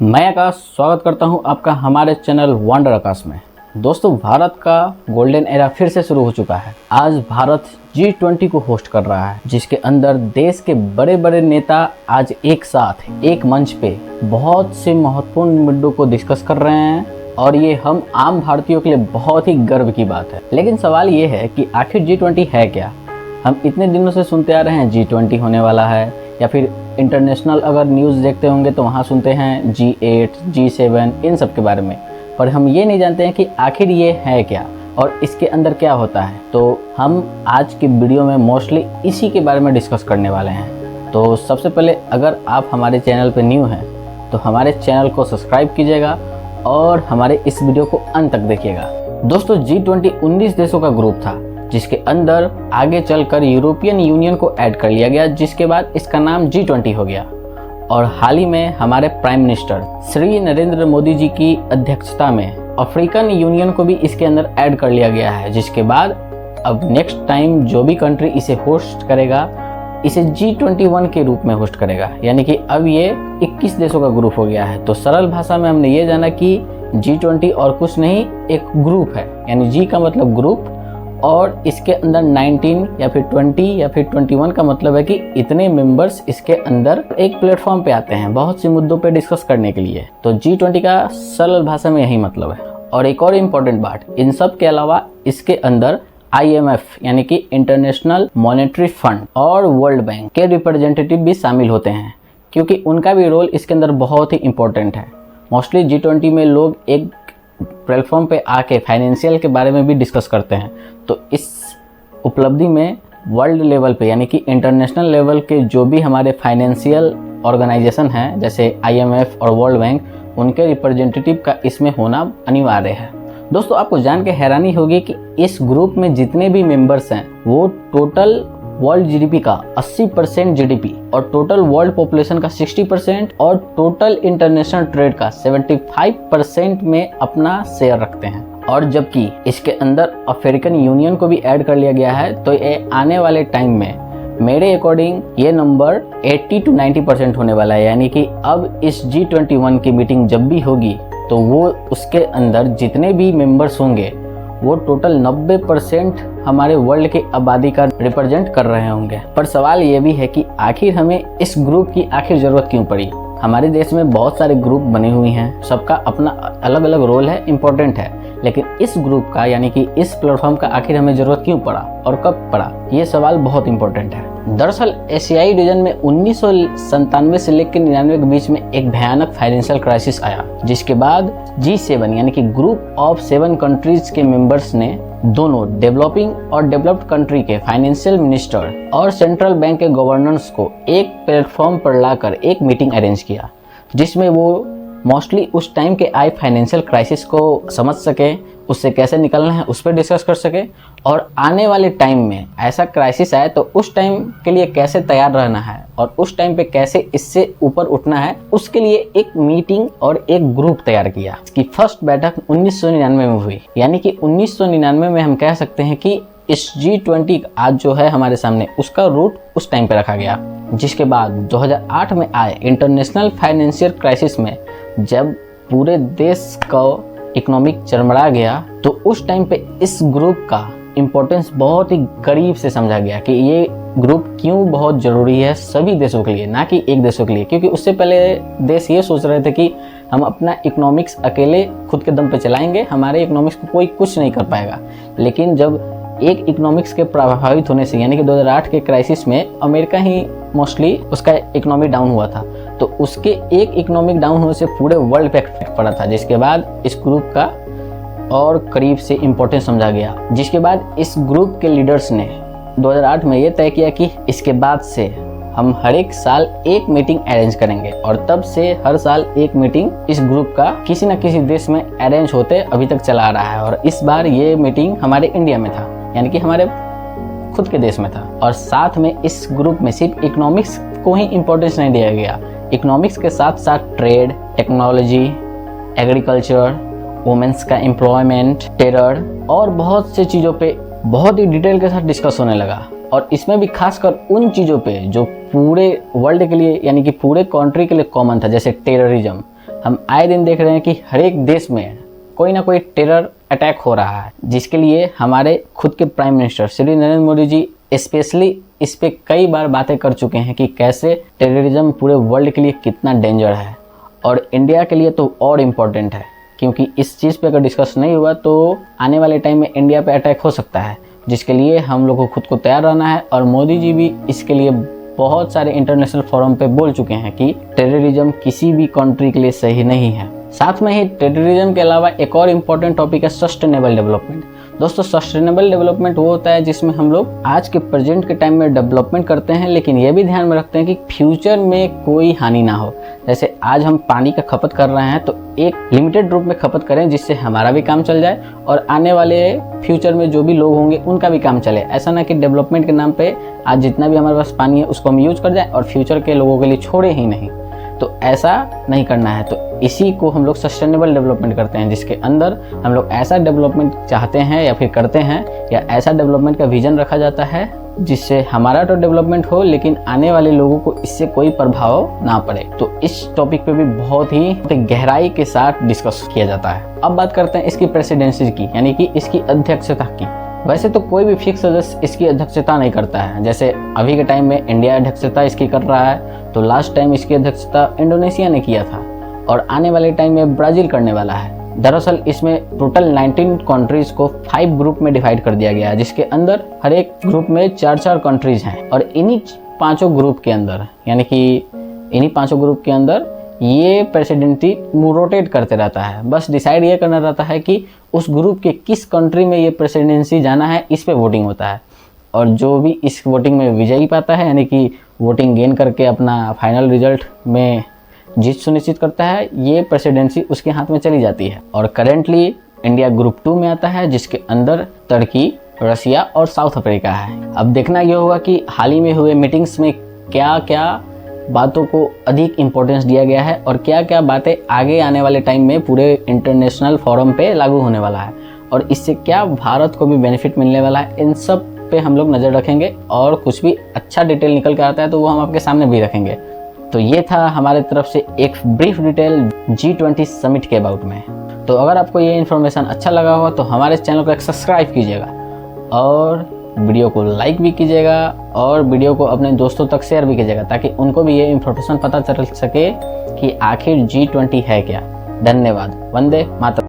मैं आकाश स्वागत करता हूं आपका हमारे चैनल वंडर आकाश में। दोस्तों, भारत का गोल्डन एरा फिर से शुरू हो चुका है। आज भारत G20 को होस्ट कर रहा है, जिसके अंदर देश के बड़े बड़े नेता आज एक साथ एक मंच पे बहुत से महत्वपूर्ण मुद्दों को डिस्कस कर रहे हैं और ये हम आम भारतीयों के लिए बहुत ही गर्व की बात है। लेकिन सवाल ये है कि आखिर G20 है क्या। हम इतने दिनों से सुनते आ रहे हैं G20 होने वाला है, या फिर इंटरनेशनल अगर न्यूज़ देखते होंगे तो वहाँ सुनते हैं G8, G7 इन सब के बारे में, पर हम ये नहीं जानते हैं कि आखिर ये है क्या और इसके अंदर क्या होता है। तो हम आज की वीडियो में मोस्टली इसी के बारे में डिस्कस करने वाले हैं। तो सबसे पहले, अगर आप हमारे चैनल पर न्यू हैं तो हमारे चैनल को सब्सक्राइब कीजिएगा और हमारे इस वीडियो को अंत तक देखिएगा। दोस्तों, G20 19 देशों का ग्रुप था, जिसके अंदर आगे चलकर यूरोपियन यूनियन को ऐड कर लिया गया, जिसके बाद इसका नाम G20 हो गया। और हाल ही में हमारे प्राइम मिनिस्टर श्री नरेंद्र मोदी जी की अध्यक्षता में अफ्रीकन यूनियन को भी इसके अंदर ऐड कर लिया गया है, जिसके बाद अब नेक्स्ट टाइम जो भी कंट्री इसे होस्ट करेगा इसे G21 के रूप में होस्ट करेगा, यानी कि अब ये 21 देशों का ग्रुप हो गया है। तो सरल भाषा में हमने ये जाना कि G20 और कुछ नहीं, एक ग्रुप है, यानी G का मतलब ग्रुप और इसके अंदर 19 या फिर 20 या फिर 21 का मतलब है कि इतने मेंबर्स इसके अंदर एक प्लेटफॉर्म पे आते हैं बहुत से मुद्दों पे डिस्कस करने के लिए। तो G20 का सरल भाषा में यही मतलब है। और एक और इम्पोर्टेंट बात, इन सब के अलावा इसके अंदर IMF यानी कि इंटरनेशनल मॉनेटरी फंड और वर्ल्ड बैंक के रिप्रेजेंटेटिव भी शामिल होते हैं, क्योंकि उनका भी रोल इसके अंदर बहुत ही इम्पोर्टेंट है। मोस्टली G20 में लोग एक प्लेटफॉर्म पे आके फाइनेंशियल के बारे में भी डिस्कस करते हैं। तो इस उपलब्धि में वर्ल्ड लेवल पे यानी कि इंटरनेशनल लेवल के जो भी हमारे फाइनेंशियल ऑर्गेनाइजेशन हैं, जैसे IMF और वर्ल्ड बैंक, उनके रिप्रेजेंटेटिव का इसमें होना अनिवार्य है। दोस्तों, आपको जान के हैरानी होगी कि इस ग्रुप में जितने भी मेंबर्स हैं वो टोटल वर्ल्ड GDP का 80% GDP और टोटल वर्ल्ड पॉपुलेशन का 60% और टोटल इंटरनेशनल ट्रेड का 75% में अपना शेयर रखते हैं। और जबकि इसके अंदर अफ्रीकन यूनियन को भी ऐड कर लिया गया है, तो ये आने वाले टाइम में मेरे अकॉर्डिंग ये नंबर 80 to 90% होने वाला है। यानी कि अब इस G21 की मीटिंग जब भी होगी तो वो उसके अंदर जितने भी मेंबर्स होंगे वो टोटल 90% हमारे वर्ल्ड की आबादी का रिप्रेजेंट कर रहे होंगे। पर सवाल ये भी है कि आखिर हमें इस ग्रुप की आखिर ज़रूरत क्यों पड़ी। हमारे देश में बहुत सारे ग्रुप बने हुए हैं, सबका अपना अलग अलग रोल है, इम्पोर्टेंट है, लेकिन इस ग्रुप का यानी कि इस प्लेटफॉर्म का आखिर हमें ज़रूरत क्यों पड़ा और कब पड़ा, ये सवाल बहुत इंपॉर्टेंट है। दरअसल एशियाई रीजन में 1997 से लेकर 99 के बीच में एक भयानक फाइनेंशियल क्राइसिस आया, जिसके बाद G7 यानी कि ग्रुप ऑफ 7 कंट्रीज के मेंबर्स ने दोनों डेवलपिंग और डेवलप्ड कंट्री के फाइनेंशियल मिनिस्टर और सेंट्रल बैंक के गवर्नर्स को एक प्लेटफॉर्म पर लाकर एक मीटिंग अरेंज किया, जिसमें वो मोस्टली उस टाइम के आए फाइनेंशियल क्राइसिस को समझ सके, उससे कैसे निकलना है उस पर डिस्कस कर सके, और आने वाले टाइम में ऐसा क्राइसिस आए तो उस टाइम के लिए कैसे तैयार रहना है और उस टाइम पे कैसे इससे ऊपर उठना है, उसके लिए एक मीटिंग और एक ग्रुप तैयार किया। इसकी फर्स्ट बैठक 1999 में हुई, यानी कि 1999 में हम कह सकते हैं कि इस G20 आज जो है हमारे सामने उसका रूट उस टाइम पे रखा गया। जिसके बाद 2008 में आए इंटरनेशनल फाइनेंशियल क्राइसिस में जब पूरे देश का इकोनॉमिक चरमरा गया, तो उस टाइम पे इस ग्रुप का इम्पोर्टेंस बहुत ही करीब से समझा गया कि ये ग्रुप क्यों बहुत ज़रूरी है सभी देशों के लिए, ना कि एक देशों के लिए। क्योंकि उससे पहले देश ये सोच रहे थे कि हम अपना इकोनॉमिक्स अकेले खुद के दम पे चलाएंगे, हमारे इकोनॉमिक्स को कोई कुछ नहीं कर पाएगा। लेकिन जब एक इकोनॉमिक्स के प्रभावित होने से यानी कि 2008 के क्राइसिस में अमेरिका ही मोस्टली उसका इकोनॉमी डाउन हुआ था, तो उसके एक इकोनॉमिक डाउन होने से पूरे वर्ल्ड पे इफेक्ट पड़ा था, जिसके बाद इस ग्रुप का और करीब से इम्पोर्टेंस समझा गया। जिसके बाद इस ग्रुप के लीडर्स ने 2008 में ये तय किया कि इसके बाद से हम हर एक साल एक मीटिंग अरेंज करेंगे, और तब से हर साल एक मीटिंग इस ग्रुप का किसी न किसी देश में अरेंज होते अभी तक चला आ रहा है। और इस बार ये मीटिंग हमारे इंडिया में था, यानी कि हमारे खुद के देश में था। और साथ में इस ग्रुप में सिर्फ इकोनॉमिक्स को ही इम्पोर्टेंस नहीं दिया गया, इकोनॉमिक्स के साथ साथ ट्रेड, टेक्नोलॉजी, एग्रीकल्चर, वुमेन्स का एम्प्लॉयमेंट, टेरर और बहुत से चीज़ों पे बहुत ही डिटेल के साथ डिस्कस होने लगा। और इसमें भी खासकर उन चीज़ों पे जो पूरे वर्ल्ड के लिए यानी कि पूरे कंट्री के लिए कॉमन था, जैसे टेररिज्म, हम आए दिन देख रहे हैं कि हर एक देश में कोई ना कोई टेरर अटैक हो रहा है, जिसके लिए हमारे खुद के prime minister Shri Narendra Modi ji specially इस पे कई बार बातें कर चुके हैं कि कैसे टेररिज्म पूरे वर्ल्ड के लिए कितना डेंजर है, और इंडिया के लिए तो और इम्पोर्टेंट है, क्योंकि इस चीज़ पे अगर डिस्कस नहीं हुआ तो आने वाले टाइम में इंडिया पे अटैक हो सकता है, जिसके लिए हम लोग को खुद को तैयार रहना है। और मोदी जी भी इसके लिए बहुत सारे इंटरनेशनल फोरम पे बोल चुके हैं कि टेररिज्म किसी भी कंट्री के लिए सही नहीं है। साथ में ही टेररिज्म के अलावा एक और इम्पॉर्टेंट टॉपिक है सस्टेनेबल डेवलपमेंट। दोस्तों, सस्टेनेबल डेवलपमेंट वो होता है जिसमें हम लोग आज के प्रेजेंट के टाइम में डेवलपमेंट करते हैं, लेकिन ये भी ध्यान में रखते हैं कि फ्यूचर में कोई हानि ना हो। जैसे आज हम पानी का खपत कर रहे हैं तो एक लिमिटेड रूप में खपत करें, जिससे हमारा भी काम चल जाए और आने वाले फ्यूचर में जो भी लोग होंगे उनका भी काम चले। ऐसा ना कि डेवलपमेंट के नाम पे आज जितना भी हमारे पास पानी है उसको हम यूज कर जाए और फ्यूचर के लोगों के लिए छोड़े ही नहीं। तो ऐसा नहीं करना है। तो इसी को हम लोग सस्टेनेबल डेवलपमेंट करते हैं, जिसके अंदर हम लोग ऐसा डेवलपमेंट चाहते हैं या फिर करते हैं, या ऐसा डेवलपमेंट का विजन रखा जाता है जिससे हमारा तो डेवलपमेंट हो लेकिन आने वाले लोगों को इससे कोई प्रभाव ना पड़े। तो इस टॉपिक पे भी बहुत ही गहराई के साथ डिस्कस किया जाता है। अब बात करते हैं इसकी प्रेसिडेंसी की, यानी कि इसकी अध्यक्षता की। वैसे तो कोई भी फिक्स सदस्य इसकी अध्यक्षता नहीं करता है। जैसे अभी के टाइम में इंडिया अध्यक्षता इसकी कर रहा है, तो लास्ट टाइम इसकी अध्यक्षता इंडोनेशिया ने किया था और आने वाले टाइम में ब्राज़ील करने वाला है। दरअसल इसमें टोटल 19 कंट्रीज को 5 ग्रुप में डिवाइड कर दिया गया है, जिसके अंदर हर एक ग्रुप में 4-4 कंट्रीज हैं। और इन्हीं 5 ग्रुप के अंदर, यानी कि इन्हीं 5 ग्रुप के अंदर ये प्रेसिडेंसी रोटेट करते रहता है। बस डिसाइड ये करना रहता है कि उस ग्रुप के किस कंट्री में ये प्रेसिडेंसी जाना है, इस पे वोटिंग होता है। और जो भी इस वोटिंग में विजयी पाता है, यानी कि वोटिंग गेन करके अपना फाइनल रिजल्ट में जीत सुनिश्चित करता है, ये प्रेसिडेंसी उसके हाथ में चली जाती है। और करेंटली इंडिया ग्रुप 2 में आता है, जिसके अंदर तुर्की, रशिया और साउथ अफ्रीका है। अब देखना ये होगा कि हाल ही में हुए मीटिंग्स में क्या क्या बातों को अधिक इम्पोर्टेंस दिया गया है और क्या क्या बातें आगे आने वाले टाइम में पूरे इंटरनेशनल फोरम पे लागू होने वाला है, और इससे क्या भारत को भी बेनिफिट मिलने वाला है। इन सब पे हम लोग नज़र रखेंगे, और कुछ भी अच्छा डिटेल निकल कर आता है तो वो हम आपके सामने भी रखेंगे। तो ये था हमारे तरफ से एक ब्रीफ डिटेल G20 समिट के अबाउट में। तो अगर आपको ये इन्फॉर्मेशन अच्छा लगा हो तो हमारे चैनल को एक सब्सक्राइब कीजिएगा, और वीडियो को लाइक भी कीजिएगा, और वीडियो को अपने दोस्तों तक शेयर भी कीजिएगा, ताकि उनको भी ये इन्फॉर्मेशन पता चल सके कि आखिर G20 है क्या। धन्यवाद। वंदे मातरम।